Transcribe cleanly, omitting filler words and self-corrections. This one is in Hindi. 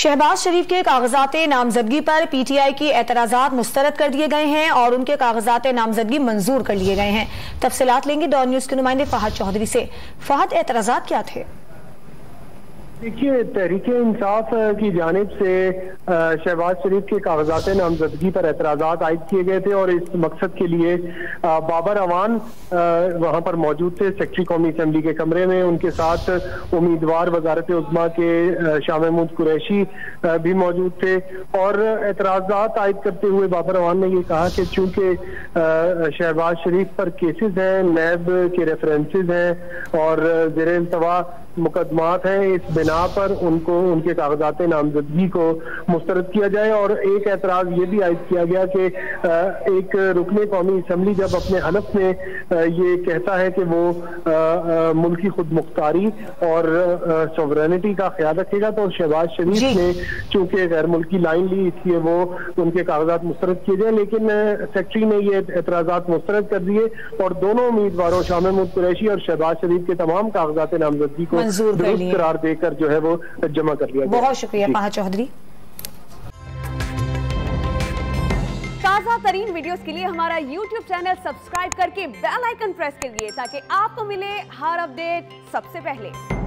शहबाज शरीफ के कागजात नामजदगी पर पीटीआई की एतराजात मुस्तरद कर दिए गए हैं और उनके कागजात नामजदगी मंजूर कर लिए गए हैं। तफसीलात लेंगे डॉन न्यूज के नुमाइंदे फहद चौधरी से। फहद, एतराजात क्या थे? देखिए, तहरीके इंसाफ की जानिब से शहबाज शरीफ के कागजात नामजदगी पर एतराज़ात आयद किए गए थे और इस मकसद के लिए बाबर अवान वहां पर मौजूद थे, सेक्रेटरी कौमी असम्बली के कमरे में। उनके साथ उम्मीदवार वजारत उज़्मा के शाह महमूद कुरैशी भी मौजूद थे और एतराज़ात आयद करते हुए बाबर अवान ने ये कहा कि चूंकि शहबाज शरीफ पर केसेस हैं, नैब के रेफरेंसेज हैं और ज़ेरे इल्तवा मुकदमात हैं, इस बिना पर उनको उनके कागजात नामजदगी को मुस्तरद किया जाए। और एक एतराज ये भी आयद किया गया कि एक रुकने कौमी असम्बली जब अपने हलफ में ये कहता है कि वो मुल्क की खुद मुख्तारी और सॉवरेनिटी का ख्याल रखेगा, तो शहबाज शरीफ ने चूंकि गैर मुल्की लाइन ली, इसलिए वो उनके कागजात मुस्तरद किए जाए। लेकिन सेक्रेटरी ने ये एतराजात मुस्तरद कर दिए और दोनों उम्मीदवारों शाह महमूद कुरैशी और शहबाज शरीफ के तमाम कागजात नामजदगी को दुरुस्त करार देकर जो है वो जमा कर लिया। बहुत शुक्रिया फहद चौधरी। ताज़ा तरीन वीडियोस के लिए हमारा YouTube चैनल सब्सक्राइब करके बेल आइकन प्रेस करिए ताकि आपको मिले हर अपडेट सबसे पहले।